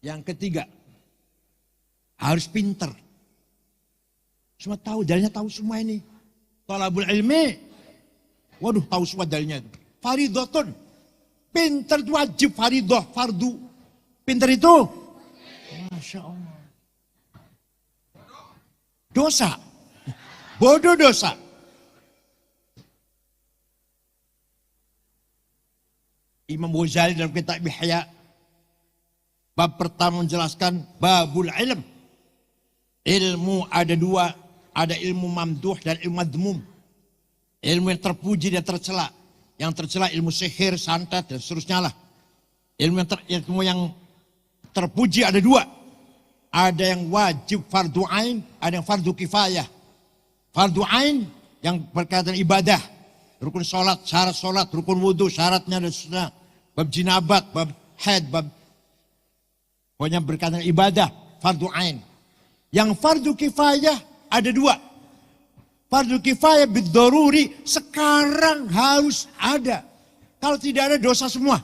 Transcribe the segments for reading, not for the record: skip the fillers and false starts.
Yang ketiga, harus pinter. Semua tahu, dalilnya tahu semua ini. Thalabul ilmi, waduh tahu semua dalilnya itu. Faridatun, pinter itu wajib, faridah, fardu. Pinter itu, Masya Allah. Dosa, bodoh dosa. Imam Ghazali dalam kitab Ihya bab pertama menjelaskan babul ilm. Ilmu ada dua, ada ilmu mamduh dan ilmu madmum. Ilmu yang terpuji dan tercela. Yang tercela ilmu sihir, santet dan seterusnya lah. Ilmu yang terpuji ada dua. Ada yang wajib fardu ain, ada yang fardu kifayah. Fardu ain yang berkaitan ibadah. Rukun sholat, syarat sholat, rukun wudhu, syaratnya dan seterusnya. Bab jinabat, bab haid, bab pokoknya berkaitan ibadah, fardu ain. Yang fardu kifayah ada dua. Fardu kifayah bid-daruri sekarang harus ada. Kalau tidak ada dosa semua.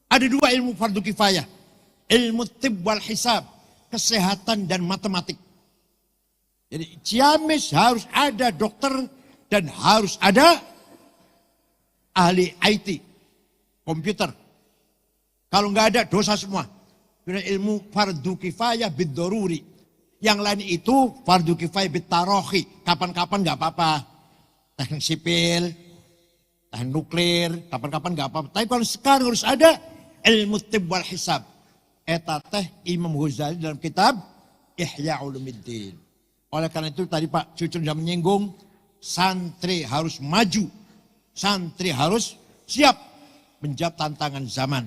Ada dua ilmu fardu kifayah. Ilmu tib wal hisab, kesehatan dan matematik. Jadi Ciamis harus ada dokter dan harus ada ahli IT, komputer. Kalau nggak ada dosa semua. Karena ilmu fardu kifayah bid-daruri. Yang lain itu fardu kifayah bit-tarohi. Kapan-kapan nggak apa-apa. Teknik sipil, teknik nuklir, kapan-kapan nggak apa-apa. Tapi kalau sekarang harus ada ilmu tib wal hisab. Eta teh Imam Ghazali dalam kitab Ihya Ulumuddin. Oleh karena itu tadi Pak Cucun sudah menyinggung, santri harus maju. Santri harus siap menjawab tantangan zaman.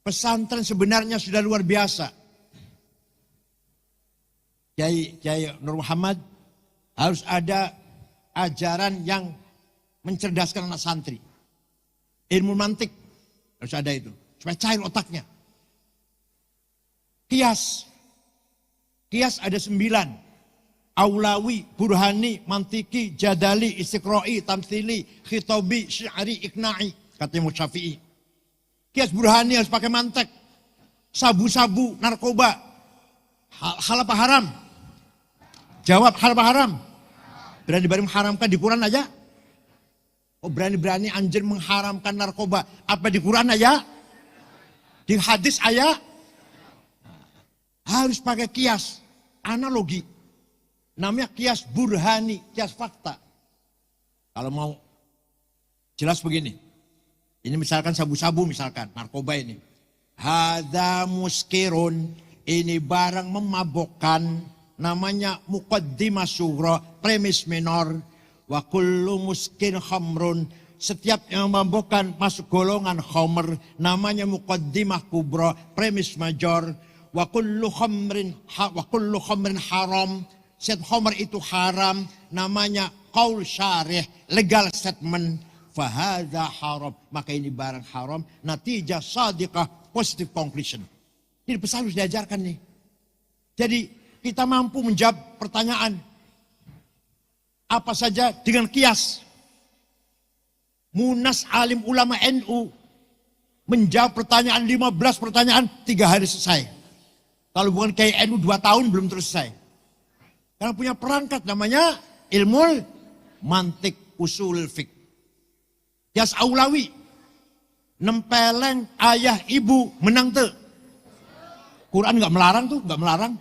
Pesantren sebenarnya sudah luar biasa. Kiai Nur Muhammad harus ada ajaran yang mencerdaskan anak santri. Ilmu mantik harus ada itu. Supaya cair otaknya. Qiyas. Qiyas ada 9. Aulawi, burhani, mantiki, jadali, istiqra'i, tamthili, khitabi, syi'ari, ikna'i. Katanya Syafi'i. Qiyas burhani harus pakai mantek. Sabu-sabu, narkoba. Hal apa haram? Jawab hal apa haram? Berani-berani mengharamkan di Quran aja? Oh berani-berani anjir mengharamkan narkoba. Apa di Quran aja? Di hadis aja? Harus pakai kias, analogi. Namanya kias burhani, kias fakta. Kalau mau jelas begini. Ini misalkan sabu-sabu misalkan, narkoba ini. Hadza muskirun, ini barang memabokkan. Namanya muqaddimah sughra, premis minor. Wa kullu muskin khamrun. Setiap yang memabokkan masuk golongan khamr. Namanya muqaddimah kubra, premis major. Wa kullu khamrin haram. Setiap khamr itu haram. Namanya qaul syarih, legal statement. Fahadha haram. Maka ini barang haram. Natijah sadiqah, positive conclusion. Ini pesan harus diajarkan nih. Jadi kita mampu menjawab pertanyaan apa saja dengan kias. Munas alim ulama NU menjawab pertanyaan 15 pertanyaan 3 hari selesai. Kalau bukan kayak NU 2 tahun belum selesai. Karena punya perangkat namanya ilmu mantik usul fiqh. Kias aulawi nempeleng ayah ibu menang tuh. Quran nggak melarang tuh, nggak melarang.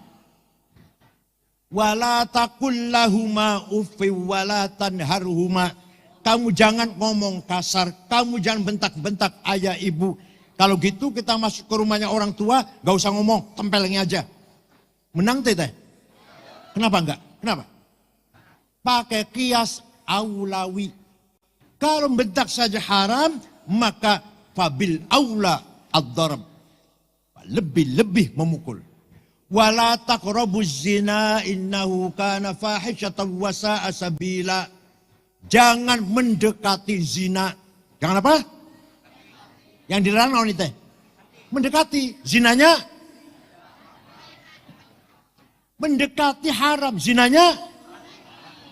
Wala taqul lahuma uffi wala tanharhuma. Kamu jangan ngomong kasar, kamu jangan bentak-bentak ayah ibu. Kalau gitu kita masuk ke rumahnya orang tua, gak usah ngomong, tempelnya aja. Menang teh. Kenapa enggak? Kenapa? Pakai kias aulawi. Kalau bentak saja haram, maka fabil aula ad-darab. Lebih-lebih memukul. Wala taqrabuz zina innahu kana fahishatan wa sa'a sabila. Jangan mendekati zina. Jangan apa? Yang dilarang itu. Mendekati zinanya. Mendekati haram, zinanya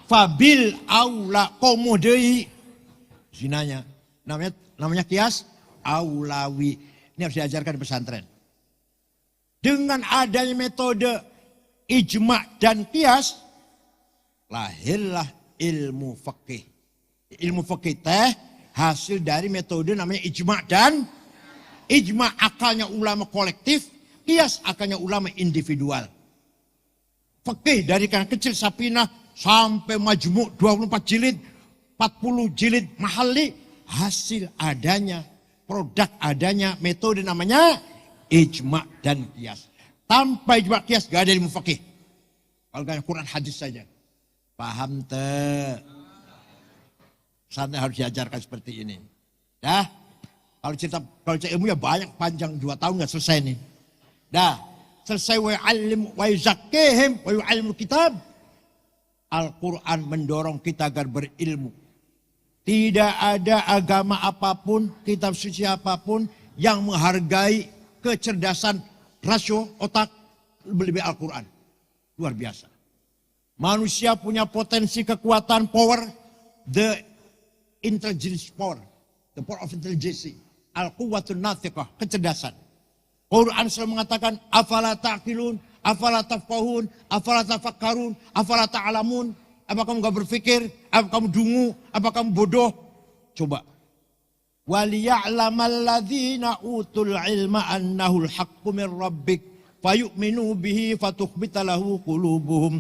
fabil aula komodei. Zinanya. Namanya kias aulawi. Ini harus diajarkan di pesantren. Dengan adanya metode ijma' dan qiyas, lahirlah ilmu fikih. Ilmu fikih teh hasil dari metode namanya ijma' dan ijma' akalnya ulama kolektif, qiyas akalnya ulama individual. Fikih dari yang kecil Sapinah sampai Majmu' 24 jilid, 40 jilid Mahalli, hasil adanya, produk adanya metode namanya ijma' dan qiyas. Tanpa ijma' qiyas gak ada ilmu fikih. Kalau gak Quran hadis saja. Paham teh? Santai harus diajarkan seperti ini. Dah. Kalau cerita ilmu ya banyak, panjang 2 tahun gak selesai nih. Dah. Selesai wa yu'allim wa yuzakkihim wa yu'allimul kitab. Al-Quran mendorong kita agar berilmu. Tidak ada agama apapun, kitab suci apapun yang menghargai kecerdasan rasio otak lebih Al-Quran. Luar biasa. Manusia punya potensi kekuatan power, the intelligence power, the power of intelligence, al-quwwatun nathiqah, kecerdasan. Quran selalu mengatakan afala ta'qilun, afala tafqahun, afala tafakkarun, afala ta'lamun. Apa kamu gak berpikir? Apa kamu dungu? Apa kamu bodoh? Coba. وَلِيَعْلَمَ الَّذِينَ أُوتُوا الْعِلْمَ أَنَّهُ الْحَقُّ مِنْ رَبِّكَ فَيُؤْمِنُوا بِهِ فَتُخْبِتَ لَهُ قُلُوبُهُمْ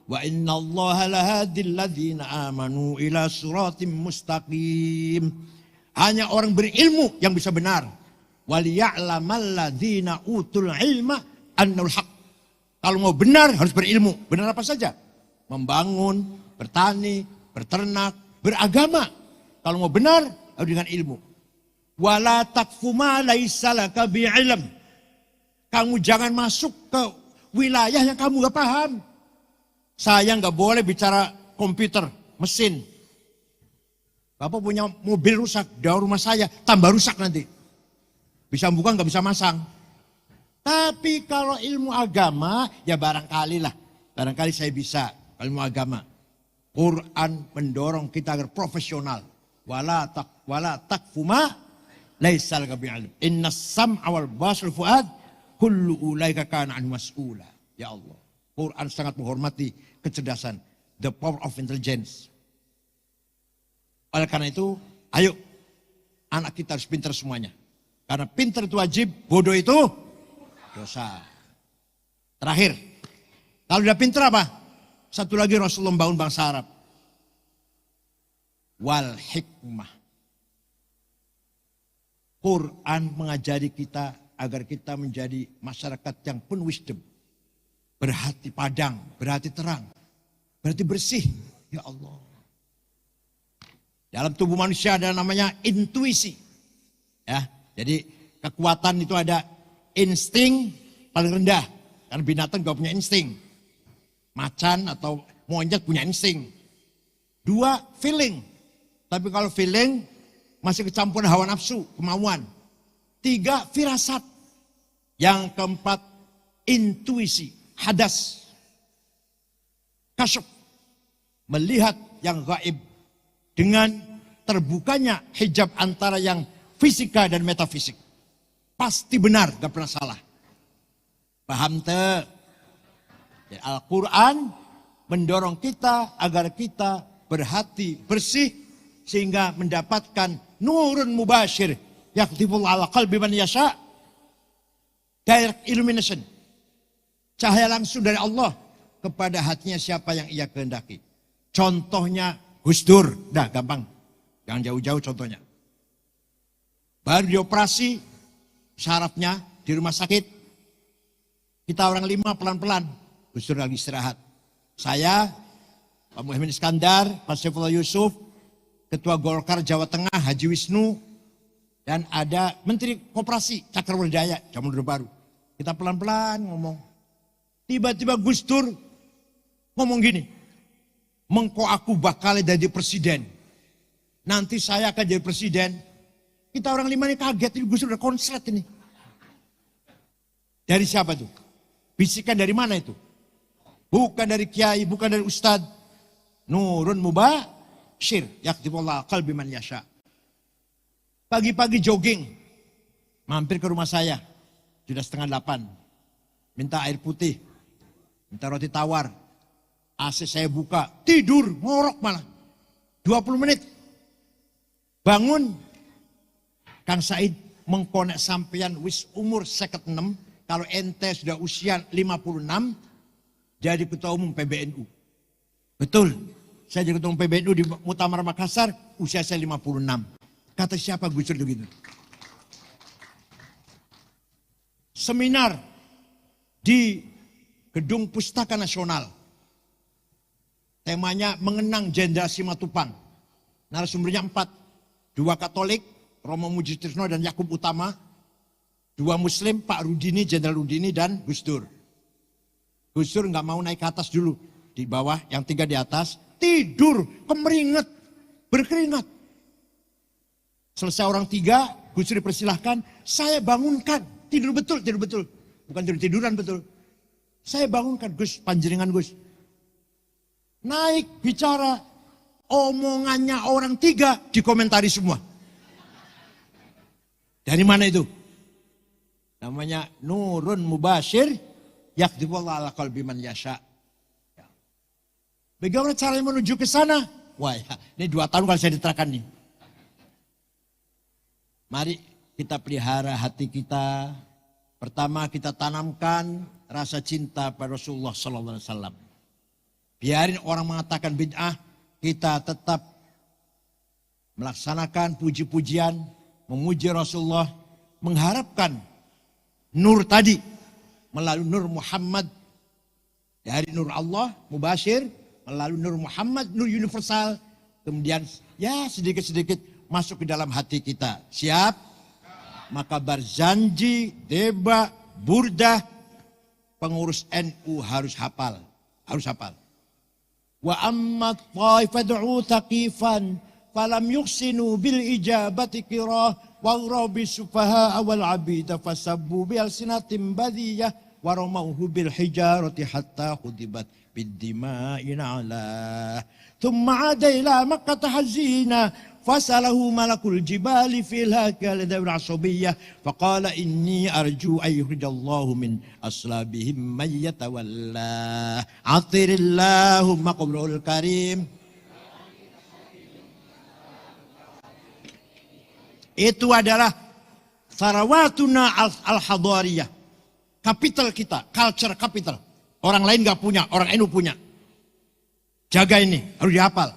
وَإِنَّ اللَّهَ لَهَادِ الَّذِينَ آمَنُوا إِلَى صِرَاطٍ مُسْتَقِيمٍ. Hanya orang berilmu yang bisa benar. وَلِيَعْلَمَ الَّذِينَ أُوتُوا الْعِلْمَ أَنَّهُ الْحَقُّ. Kalau mau benar harus berilmu. Benar apa saja? Membangun, bertani, berternak, beragama. Kalau mau benar harus dengan ilmu. Wala taqfu ma laisa laka bi'ilm. Kamu jangan masuk ke wilayah yang kamu gak paham. Saya gak boleh bicara komputer, mesin. Bapak punya mobil rusak di rumah saya, tambah rusak nanti. Bisa buka gak bisa masang. Tapi kalau ilmu agama, ya barangkali lah. Barangkali saya bisa ilmu agama. Quran mendorong kita agar profesional. Wala taqfu ma laisa laka bi'ilm. Innas sam'a wal basar fuad kullu ulaika kana an mas'ula. Ya Allah. Quran sangat menghormati kecerdasan, the power of intelligence. Oleh karena itu, ayo anak kita harus pintar semuanya. Karena pintar itu wajib, bodoh itu dosa. Terakhir, kalau udah pintar apa? Satu lagi Rasulullah membangun bangsa Arab. Wal hikmah. Quran mengajari kita agar kita menjadi masyarakat yang penuh wisdom. Berhati padang, berhati terang, berhati bersih. Ya Allah. Dalam tubuh manusia ada namanya intuisi. Ya, jadi kekuatan itu ada insting paling rendah. Karena binatang gak punya insting. Macan atau monyet punya insting. 2, feeling. Tapi kalau feeling masih kecampuran hawa nafsu, kemauan. 3, firasat. Yang keempat, intuisi, hadas. Kasyaf. Melihat yang gaib. Dengan terbukanya hijab antara yang fisika dan metafisik. Pasti benar, gak pernah salah. Paham teh? Al-Quran mendorong kita agar kita berhati bersih sehingga mendapatkan nurun mubashir yaktiful ala qalbi man yasha, direct illumination, cahaya langsung dari Allah kepada hatinya siapa yang ia kehendaki. Contohnya Gus Dur, dah gampang, jangan jauh-jauh contohnya. Baru dioperasi sarafnya di rumah sakit, kita orang 5 pelan-pelan, Gus Dur lagi istirahat. Saya, Pak Muhammad Iskandar, Pak Saifullah Yusuf, Ketua Golkar Jawa Tengah Haji Wisnu, dan ada Menteri Koperasi Cakrawardaya zaman Orde Baru. Kita pelan-pelan ngomong. Tiba-tiba Gus Dur ngomong gini, mengko aku bakal jadi presiden. Nanti saya akan jadi presiden. Kita orang 5 ini kaget, ini Gus Dur udah konslet ini. Dari siapa tuh? Bisikan dari mana itu? Bukan dari kiai, bukan dari ustadz. Nurun mubashir yaktifullah qalbi man yasha. Pagi-pagi jogging, mampir ke rumah saya, sudah 7:30. minta air putih, minta roti tawar. AC saya buka, tidur, ngorok malah. 20 menit. Bangun, Kang Said mengkonek sampean wis umur 56, kalau ente sudah usia 56, jadi ketua umum PBNU. Betul, saya jadi ketua umum PBNU di Muktamar Makassar, usia saya 56. Kata siapa Gus Dur begitu? Seminar di Gedung Pustaka Nasional. Temanya mengenang Jenderal Simatupang. Narasumbernya 4. 2 Katolik, Romo Mujitrisno dan Yakub Utama. 2 Muslim, Pak Rudini, Jenderal Rudini dan Gus Dur. Gus Dur nggak mau naik ke atas dulu. Di bawah, yang 3 di atas. Tidur, kemeringet, berkeringat. Selesai orang 3, Gus Dur dipersilahkan. Saya bangunkan, tidur betul. Bukan tiduran betul. Saya bangunkan, Gus, panjenengan Gus. Naik bicara, omongannya orang 3 dikomentari semua. Dari mana itu? Namanya Nurun Mubashir, yakdibullah ala qalbi man yasha. Bagaimana caranya menuju ke sana? Wah ya, ini 2 tahun kalau saya diterangkan nih. Mari kita pelihara hati kita. Pertama kita tanamkan rasa cinta pada Rasulullah SAW. Biarin orang mengatakan bid'ah, kita tetap melaksanakan puji-pujian, memuji Rasulullah, mengharapkan nur tadi melalui nur Muhammad, dari nur Allah, Mubashir, melalui nur Muhammad, nur universal, kemudian ya sedikit-sedikit masuk ke dalam hati kita. Siap? Maka Barzanji, Deba, Burdah, pengurus NU harus hafal. Wa amma taifad'u thaqifan falam yuhsinu bil ijabati kirah wa rabi sufaha wal abida fasabbu bi alsinatin badiyah wa ramawhu bil hijarati hatta khudibat bid dima'in ala thumma ada ila makkah hazina fasalahu malakul jibali fil hakal dawil asabiyyah faqala inni arju ayyuhidallahu min aslabihim man yatawalla atirillahumma qabrul karim. Itu adalah sarawatuna al-hadariyah, kapital kita, culture capital. Orang lain gak punya, orang NU punya. Jaga ini, harus dihafal.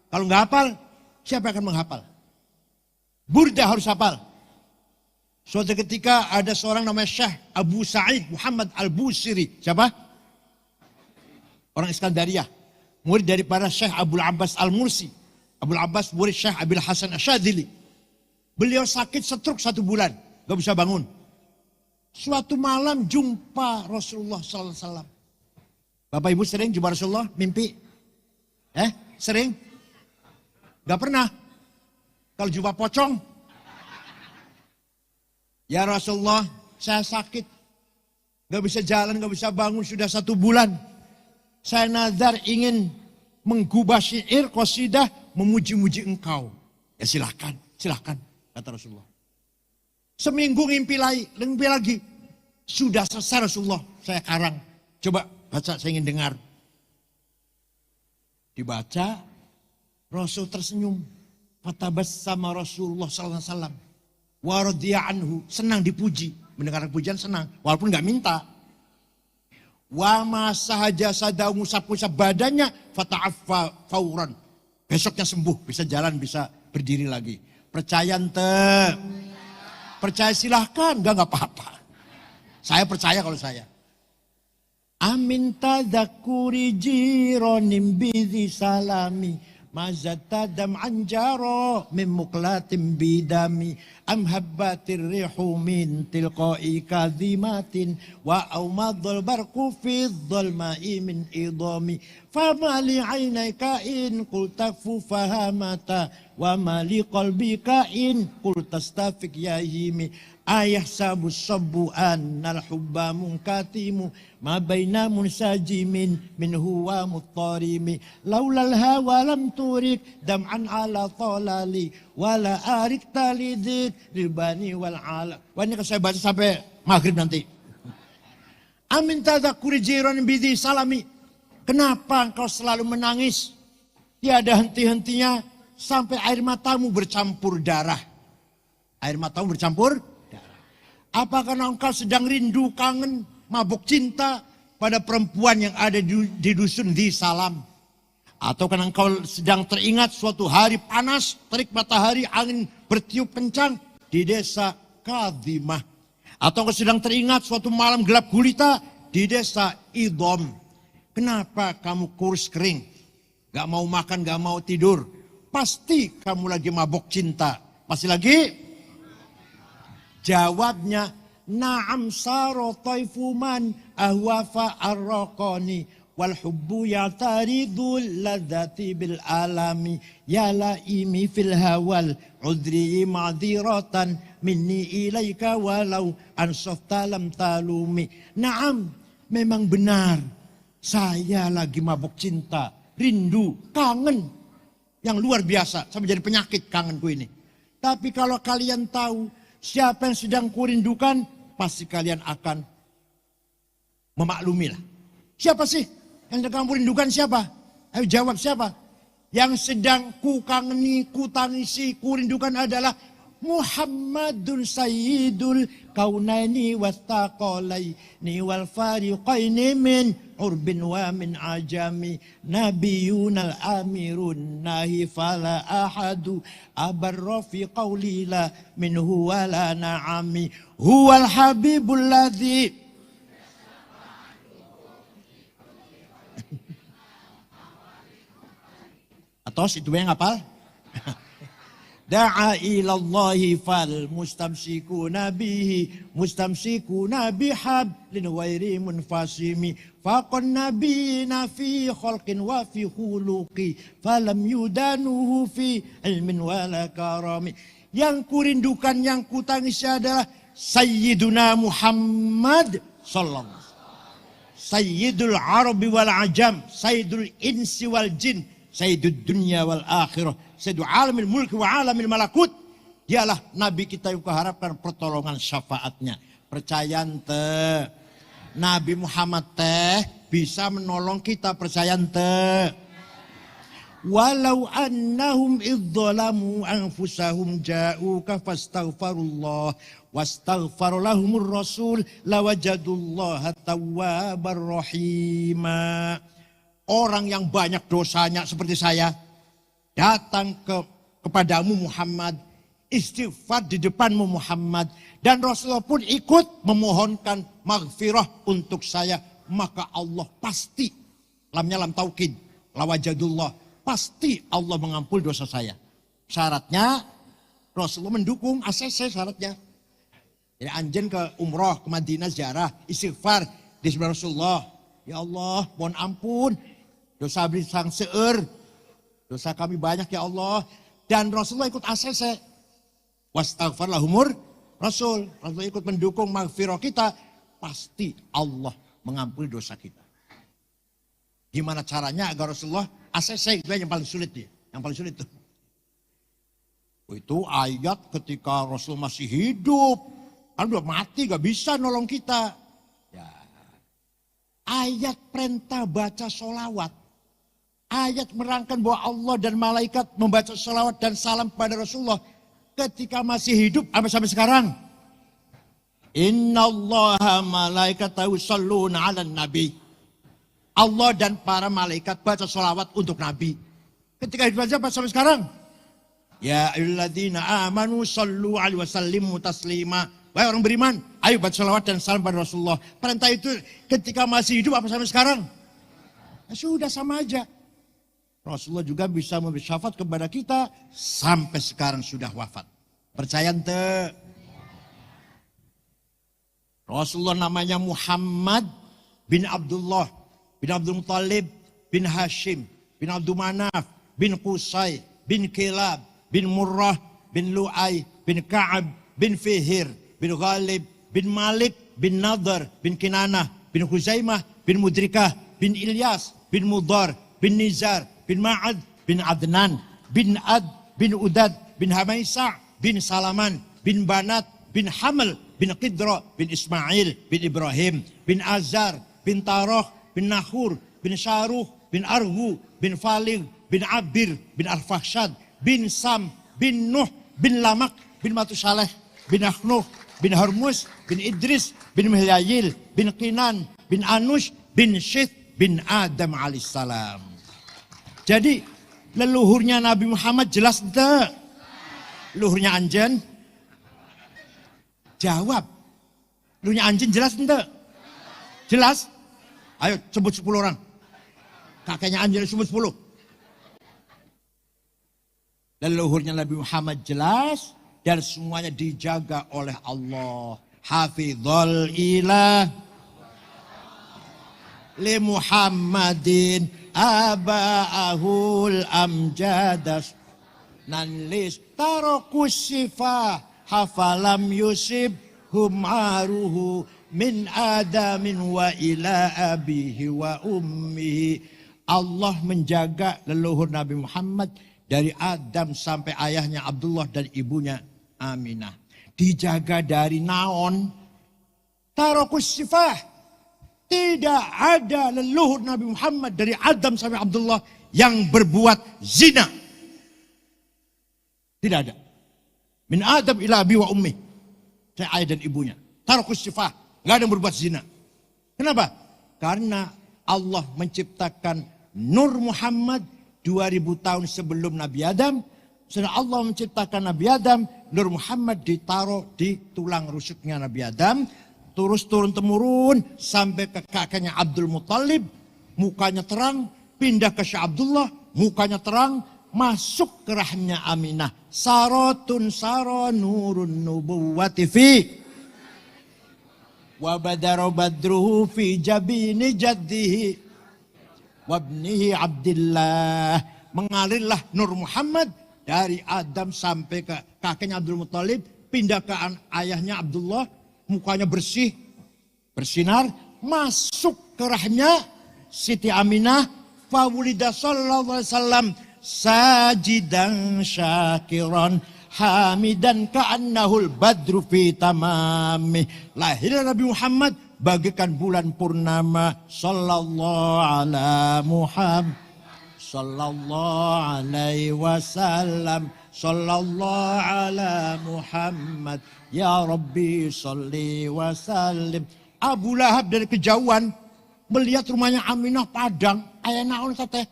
Kalau gak hafal, siapa yang akan menghafal? Burdah harus hafal. Suatu ketika ada seorang namanya Syekh Abu Sa'id Muhammad Al-Busiri. Siapa? Orang Iskandaria. Murid daripada Syekh Abdul Abbas Al-Mursi. Abdul Abbas murid Syekh Abil Hasan Asyadili. Beliau sakit stroke 1 bulan. Gak bisa bangun. Suatu malam jumpa Rasulullah SAW. Bapak Ibu sering jumpa Rasulullah? Mimpi? Sering? Gak pernah. Kalau jumpa pocong, ya Rasulullah, saya sakit. Gak bisa jalan, gak bisa bangun sudah 1 bulan. Saya nazar ingin menggubah syair, qasidah, memuji-muji engkau. Ya silahkan, kata Rasulullah. Seminggu ngimpi lagi. Sudah selesai Rasulullah, saya karang. Coba baca, saya ingin dengar. Dibaca, Rasul tersenyum. Fatabassama Rasulullah SAW. Wa radiya anhu. Senang dipuji. Mendengar pujian senang. Walaupun gak minta. Wa masahaja sadaw musab-musab badannya. Fata'affa fauran. Besoknya sembuh. Bisa jalan, bisa berdiri lagi. Percaya ente. Percaya silahkan. Gak apa-apa. Saya percaya kalau saya. Amin tadakuri jironim bizi salami. Mazata dam anjaro min muklatim bidami am habbatir rihu min tilqai kadhimatin wa awmadul barqu fi dhalma'i min idami fama li aynayka in qul takfu fahamata wa ma li qalbika in qul tastafik ya himi ayah sabu sabu annal hubba munkatimu ma baina munsajimin min huwa muttarimi laulal hawa lam turik dam'an ala talali wala arik talidik ribani wal ala. Wah, ini saya baca sampai maghrib nanti. Amin tadzakuri jiran bidhi salami. Kenapa engkau selalu menangis? Tiada henti-hentinya sampai air matamu bercampur darah. Air matamu bercampur darah. Apa karena engkau sedang rindu, kangen, mabuk cinta pada perempuan yang ada di dusun di Salam? Atau karena engkau sedang teringat suatu hari panas, terik matahari, angin bertiup kencang di desa Kadhimah? Atau engkau sedang teringat suatu malam gelap gulita di desa Idom? Kenapa kamu kurus kering? Gak mau makan, gak mau tidur. Pasti kamu lagi mabok cinta. Pasti lagi? Jawabnya, na'am saro taifuman ahwafa arraqani. Wal hubbu ya'taridul ladzati bil alami. Ya laimi fil hawal udri ma'diratan minni ilaika walau ansafta lam talumi. Naam, memang benar. Saya lagi mabuk cinta, rindu, kangen. Yang luar biasa, sampai jadi penyakit kangenku ini. Tapi kalau kalian tahu siapa yang sedang kurindukan, pasti kalian akan memaklumilah. Siapa sih yang sedang kurindukan, siapa? Ayo jawab, siapa? Yang sedang ku kangeni, ku tangisi, kurindukan adalah Muhammadun Sayyidul Kaunaini Wastaqalaini wal Fariqaini min Urbin wa min Ajami. Nabiyunal Amirun Nahi fala ahadu abarra fi qawlila minhu wala na'ami. Huwal Habibul ladzi Atos itu yang hafal? Da'a ilallahi fal mustamsikuna bihi mustamsikuna bihablin wairi munfasimi faqan nabiyina fi khalqin wa fi khuluqi falam yudanuhu fi ilmin wala karami. Yang kurindukan, yang kutangisi adalah Sayyiduna Muhammad sallallahu alaihi wasallam. Sayyidul Arabi wal Ajam, Sayyidul Insi wal Jin, Sayyidud Dunya wal Akhirah, Sayyidul Alamil Mulki wa Alamil Malakut. Dialah Nabi kita yang kuharapkan pertolongan syafaatnya. Percaya ente Nabi Muhammad teh bisa menolong kita, percaya ente. Walau annahum idzalamu anfusahum ja'uka fastaghfirullah wastaghfar lahumur rasul lawajadullaha tawwabar rahima. Orang yang banyak dosanya seperti saya datang kepadamu Muhammad, istighfar di depanmu Muhammad, dan Rasulullah pun ikut memohonkan maghfirah untuk saya, maka Allah pasti, lamnya lam taukid, lawajadullah, pasti Allah mengampuni dosa saya. Syaratnya Rasulullah mendukung, ACC syaratnya. Jadi anjen ke umroh, ke Madinah ziarah, istighfar di sebelah Rasulullah. Ya Allah, mohon ampun, dosa abdi sang seueur, dosa kami banyak ya Allah. Dan Rasulullah ikut ACC. Wastaghfar lahumur Rasul. Rasulullah ikut mendukung maghfirah kita. Pasti Allah mengampuni dosa kita. Gimana caranya agar Rasulullah ACC, itu yang paling sulit dia. Yang paling sulit itu. Itu ayat ketika Rasul masih hidup. Kan udah mati, gak bisa nolong kita. Ya. Ayat perintah baca sholawat. Ayat merangkan bahwa Allah dan malaikat membaca sholawat dan salam pada Rasulullah ketika masih hidup sampai sekarang. Innallaha malaikatahu shalluna 'alan nabi. Allah dan para malaikat baca sholawat untuk Nabi. Ketika hidup aja sampai sekarang. Ya ayyuhalladzina amanu shallu 'alaihi wasallimu taslima. Wahai orang beriman, ayo baca sholawat dan salam pada Rasulullah. Perintah itu ketika masih hidup apa sampai sekarang? Ya sudah sama aja. Rasulullah juga bisa memberi syafaat kepada kita sampai sekarang sudah wafat. Percaya ente? Rasulullah namanya Muhammad bin Abdullah bin Abdul Muttalib bin Hashim bin Abdul Manaf bin Qusay bin Kilab bin Murrah bin Lu'ay bin Ka'ab bin Fihir bin Ghalib bin Malik bin Nadar bin Kinanah bin Huzaimah bin Mudrikah bin Ilyas bin Mudar bin Nizar bin Ma'ad bin Adnan bin Ad bin Udad bin Hamaisa bin Salaman bin Banat bin Hamil bin Qidra, bin Ismail, bin Ibrahim, bin Azar, bin Taroh, bin Nahur, bin Syaruh, bin Arhu, bin Falig, bin Abir, bin Arfakshad, bin Sam, bin Nuh, bin Lamak, bin Matusaleh, bin Akhnuh, bin Hormuz, bin Idris, bin Mihyayil, bin Qinan, bin Anush, bin Syith, bin Adam alaihissalam. Jadi leluhurnya Nabi Muhammad jelas enggak? Leluhurnya anjen? Jawab. Leluhurnya anjen jelas enggak? Jelas? Ayo sebut 10 orang. Kakeknya anjen sebut 10. Leluhurnya Nabi Muhammad jelas dan semuanya dijaga oleh Allah. Hafizul ilah li Muhammadin aba'ahul amjadas nanlis tarokus sifah hafalam yusib humaruhu min adamin wa ila abihi wa ummihi. Allah menjaga leluhur Nabi Muhammad dari Adam sampai ayahnya Abdullah dan ibunya Aminah. Dijaga dari naon? Tarokus sifah. Tidak ada leluhur Nabi Muhammad dari Adam sampai Abdullah yang berbuat zina. Tidak ada. Min Adam ila abi wa ummi. Saya ayah dan ibunya. Tarokus sifah. Tidak ada yang berbuat zina. Kenapa? Karena Allah menciptakan Nur Muhammad 2000 tahun sebelum Nabi Adam. Setelah Allah menciptakan Nabi Adam, Nur Muhammad ditaruh di tulang rusuknya Nabi Adam. Terus turun-temurun sampai ke kakeknya Abdul Muttalib. Mukanya terang, pindah ke Syekh Abdullah. Mukanya terang, masuk ke rahimnya Aminah. Sarotun saro nurun nubuwati fi. Wa badaro badruhu fi jabini jaddihi. Wabnihi Abdillah. Mengalirlah Nur Muhammad dari Adam sampai ke kakeknya Abdul Muttalib. Pindah ke ayahnya Abdullah. Mukanya bersih, bersinar, masuk ke rahimnya Siti Aminah. Fawulida sallallahu alaihi wasallam sajidan syakiran hamidan ka'annahul badru fi tamami. Lahir Nabi Muhammad bagaikan bulan purnama. Sallallahu ala Muhammad sallallahu alaihi wasallam. Sallallahu ala Muhammad. Ya Rabbi salli wa sallim. Abu Lahab dari kejauhan melihat rumahnya Aminah padang. Ayah naon teh?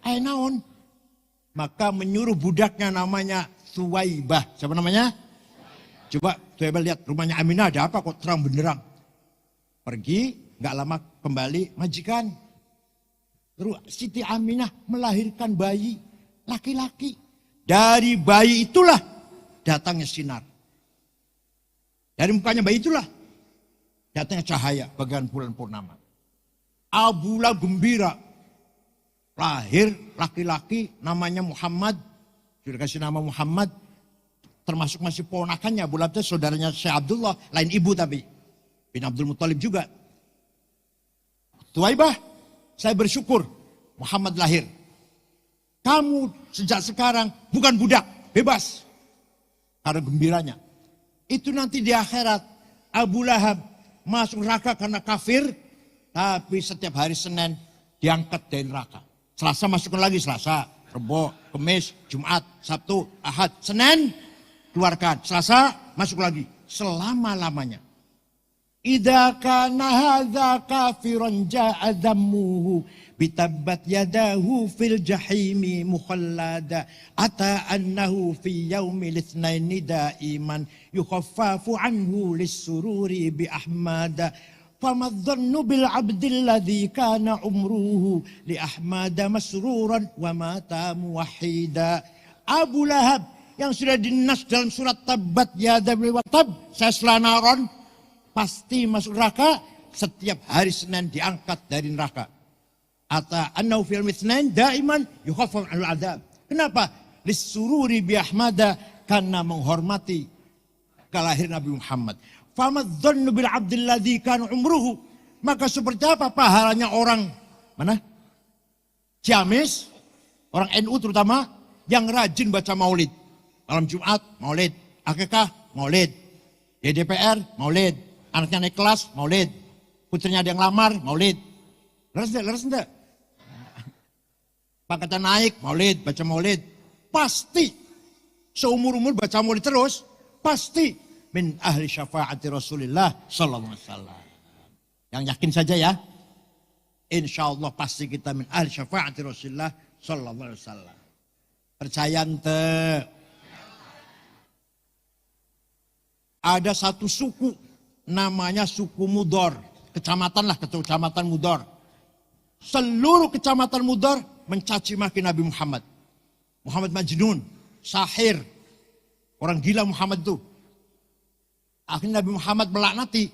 Ayah naon? Maka menyuruh budaknya namanya Suwaibah. Siapa namanya? Coba Suwaibah lihat rumahnya Aminah ada apa kok terang benderang. Pergi, gak lama kembali majikan. Terus Siti Aminah melahirkan bayi laki-laki. Dari bayi itulah datangnya sinar. Dari mukanya bayi itulah datangnya cahaya bagian bulan purnama. Abu Lahab gembira. Lahir laki-laki namanya Muhammad. Sudah kasih nama Muhammad. Termasuk masih ponakannya. Abu Lahab itu saudaranya Syekh Abdullah. Lain ibu tapi. Bin Abdul Muttalib juga. Tuwaibah, saya bersyukur Muhammad lahir. Kamu sejak sekarang bukan budak, bebas. Karena gembiranya. Itu nanti di akhirat Abu Lahab masuk neraka karena kafir. Tapi setiap hari Senin diangkat dari neraka. Selasa masukkan lagi, Selasa, Rebo, Kamis, Jumat, Sabtu, Ahad, Senin keluarkan. Selasa masuk lagi. Selama-lamanya. Idza kana hadza kafiran ja'a dhammuhu bitabbat yadahu fil jahimi mukhallada ata annahu fi yaumil itsnaini daiman yukhaffafu anhu lis-sururi bi ahmada fama dhannu bil abdil ladzi kana umruhu li ahmada masruran wa mata muwahhida. Abu Lahab yang sudah dinas dalam surat Tabbat yada wa tab saslanaron pasti masuk neraka. Setiap hari Senin diangkat dari neraka. Ata annahu fil mitsnain daiman yukhaffaf anil adzab. Kenapa? Lisururi bi ahmada, karena menghormati kelahiran Nabi Muhammad. Famadzannu bil abdil ladzi kana umruhu. Maka seperti apa pahalanya orang mana? Ciamis, orang NU terutama yang rajin baca maulid. Malam Jumat maulid, akikah maulid. Di DPR, maulid. Anaknya naik kelas, maulid. Putrinya ada yang lamar, maulid. Leres enggak? Pangkatnya naik, maulid, baca maulid. Pasti. Seumur-umur baca maulid terus, pasti. Min ahli syafaati Rasulullah sallallahu alaihi wasallam. Yang yakin saja ya. Insya Allah pasti kita min ahli syafaati Rasulullah sallallahu alaihi wasallam. Percaya ente. Ada satu suku namanya suku Mudor. Kecamatan lah, kecamatan Mudor. Seluruh kecamatan Mudor mencaci maki Nabi Muhammad. Muhammad Majnun, sahir. Orang gila Muhammad itu. Akhirnya Nabi Muhammad melaknati.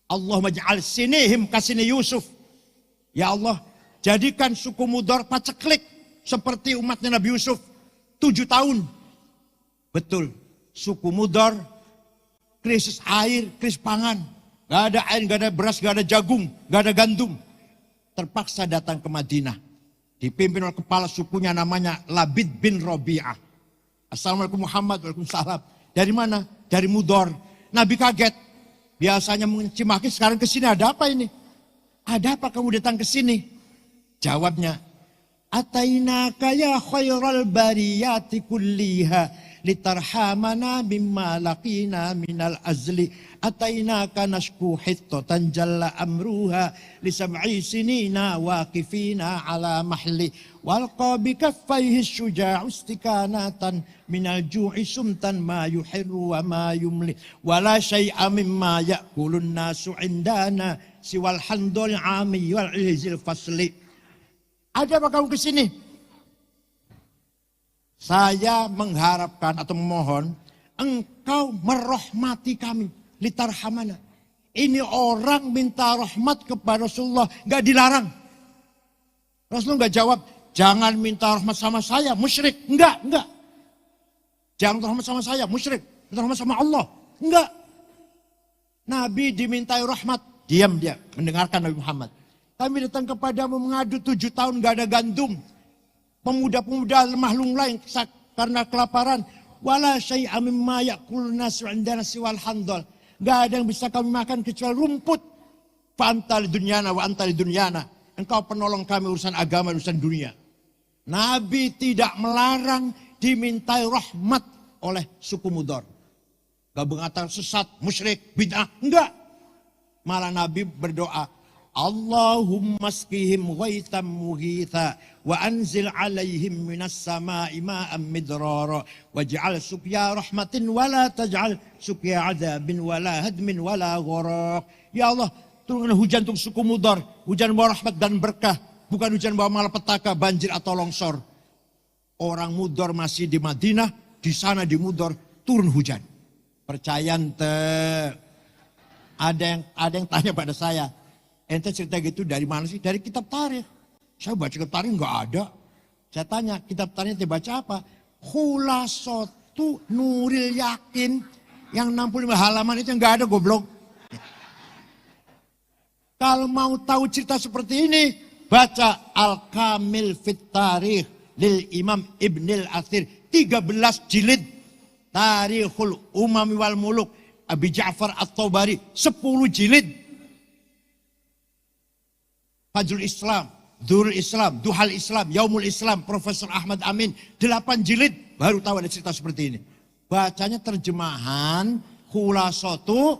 Allahumma ja'al sinihim kasini Yusuf. Ya Allah, jadikan suku Mudor paceklik seperti umatnya Nabi Yusuf. 7 tahun. Betul, suku Mudor krisis air, krisis pangan. Gak ada air, gak ada beras, gak ada jagung, gak ada gandum. Terpaksa datang ke Madinah. Dipimpin oleh kepala sukunya namanya Labid bin Robi'ah. Assalamualaikum Muhammad, waalaikumsalam. Dari mana? Dari Mudor. Nabi kaget. Biasanya mencaci maki, sekarang ke sini ada apa ini? Ada apa kamu datang ke sini? Jawabnya, Atainaka ya khairal bariyati kulliha litarhamana mimma laqina minal azli. Atainaka nashku hittatan jalla amruha li sab'i sinina waqifina ala mahli. Walqa bikaffaihi syuja'u istikanatan minal ju'i sumtan ma yuhirru wa ma yumli. Wala syai'a mimma ya'kulun nasu indana siwal handul ami wal izil fasli. Ada apa kamu kesini? Saya mengharapkan atau memohon engkau merahmati kami. Litarhamana. Ini orang minta rahmat kepada Rasulullah. Gak dilarang. Rasulullah gak jawab. Jangan minta rahmat sama saya. Musyrik. Enggak. Jangan minta rahmat sama saya. Musyrik. Minta rahmat sama Allah. Enggak. Nabi dimintai rahmat. Diam dia. Mendengarkan Nabi Muhammad. Kami datang kepadamu mengadu 7 tahun gak ada gandum. Pemuda-pemuda lemah lunglai karena kelaparan. Wala syai'a mimma ya'kulun nasu 'indana siwal handal. Gak ada yang bisa kami makan kecuali rumput. Fa'antal dunyana wa antal dunyana. Engkau penolong kami urusan agama, urusan dunia. Nabi tidak melarang dimintai rahmat oleh suku Mudor. Gak mengatakan sesat, musyrik, bid'ah. Enggak. Malah Nabi berdoa. Allahumma skihim ghaitam mughitha wa anzil alaihim minas sama'i ma'am midrara waj'al suqya rahmatin wala taj'al suqya adabin wala hadmin wala gharaq. Ya Allah, turunkan hujan untuk suku Mudor, hujan bawa rahmat dan berkah, bukan hujan bawa malapetaka, banjir atau longsor. Orang Mudor masih di Madinah, di sana di Mudor turun hujan. Percaya ente? Ada yang tanya pada saya, ente cerita gitu dari mana sih? Dari kitab tarikh. Saya baca kitab tarikh enggak ada. Saya tanya, kitab tarikh itu baca apa? Khulasatu Nuril Yakin. Yang 65 halaman itu enggak ada, goblok. Kalau mau tahu cerita seperti ini, baca Al-Kamil Fit Tarikh lil Imam Ibnil Athir. 13 jilid. Tarikhul Umami wal Muluk. Abi Ja'far At-Tabari. 10 jilid. Fajrul Islam, Durul Islam, Duhal Islam, Yaumul Islam, Profesor Ahmad Amin, 8 jilid, baru tahu ada cerita seperti ini. Bacanya terjemahan, Khulasatu,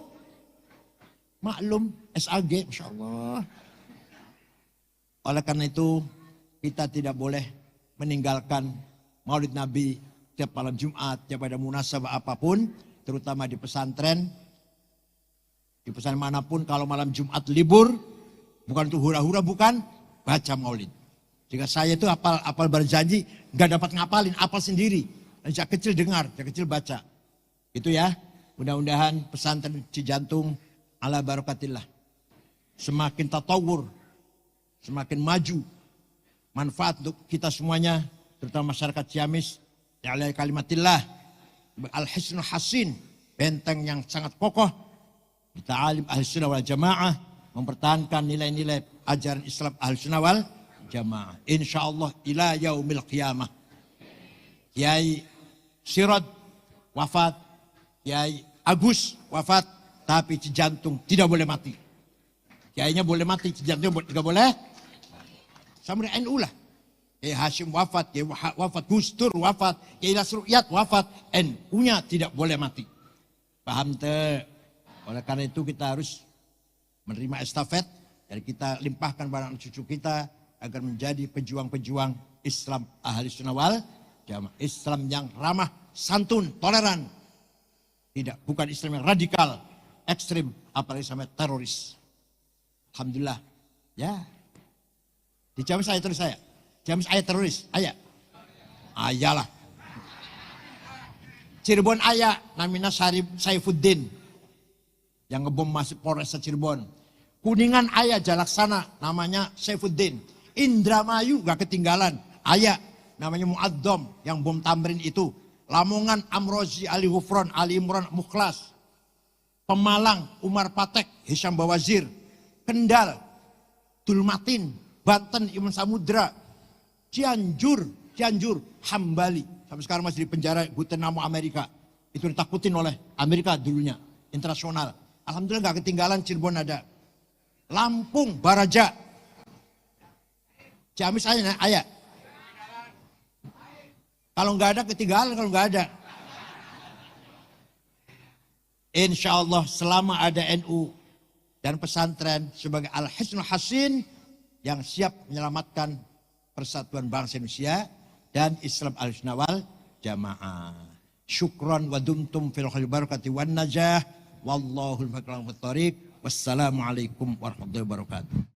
maklum, SAG, Masya Allah. Oleh karena itu, kita tidak boleh meninggalkan Maulid Nabi tiap malam Jumat, tiap ada munasabah apapun, terutama di pesantren. Di pesantren manapun, kalau malam Jumat libur, bukan untuk hura-hura, bukan, baca maulid. Jika saya itu apal berjanji, gak dapat ngapalin, apal sendiri. Sejak kecil dengar, sejak kecil baca. Itu ya, mudah-mudahan pesantren Cijantung ala barakatillah. Semakin tatawur, semakin maju. Manfaat untuk kita semuanya, terutama masyarakat Ciamis. Ya'alai kalimatillah, al-hisnu hasin, benteng yang sangat kokoh. Kita alim ahli sunnah wal jamaah. Mempertahankan nilai-nilai ajaran Islam Ahlussunnah wal Jamaah. Insyaallah ila yaumil qiyamah. Kiai Sirad wafat, Kiai Agus wafat, tapi Cijantung tidak boleh mati. Kiainya boleh mati, Cijantung tidak boleh. Sama dengan NU lah. Kiai Hashim wafat, Kiai wafat, Gus Dur wafat, Kiai Nasrullah wafat, NU-nya tidak boleh mati. Paham te? Oleh karena itu kita harus menerima estafet dan kita limpahkan pada anak cucu kita agar menjadi pejuang-pejuang Islam ahli sunnah wal jamaah. Islam yang ramah, santun, toleran. Tidak, bukan Islam yang radikal, ekstrim, apalagi sampai teroris. Alhamdulillah. Ya. Dijamin saya terus saya. Jamin saya teroris. Ayah. Ayalah. Cirebon ayah namanya Saifuddin. Yang ngebom masuk Polres Cirebon. Kuningan ayah Jalaksana namanya Saifuddin. Indramayu gak ketinggalan. Ayah namanya Muaddom yang bom Tamrin itu. Lamongan Amrozi Ali Hufron, Ali Imran Mukhlas. Pemalang Umar Patek, Hisham Bawazir. Kendal Dulmatin, Banten Iman Samudra. Cianjur Hambali. Sampai sekarang masih di penjara Guantanamo Amerika. Itu ditakutin oleh Amerika dulunya, internasional. Alhamdulillah gak ketinggalan, Cirebon ada. Lampung Baraja. Ciamis ayah. Kalau nggak ada ketinggalan, kalau nggak ada. Insya Allah selama ada NU dan pesantren sebagai Al-Hisnul Hasin yang siap menyelamatkan persatuan bangsa Indonesia dan Islam al-sunnah wal jamaah. Syukran wa dumtum fil khairi barakati wan najah. Wallahul muwaffiq. Wassalamualaikum warahmatullahi wabarakatuh.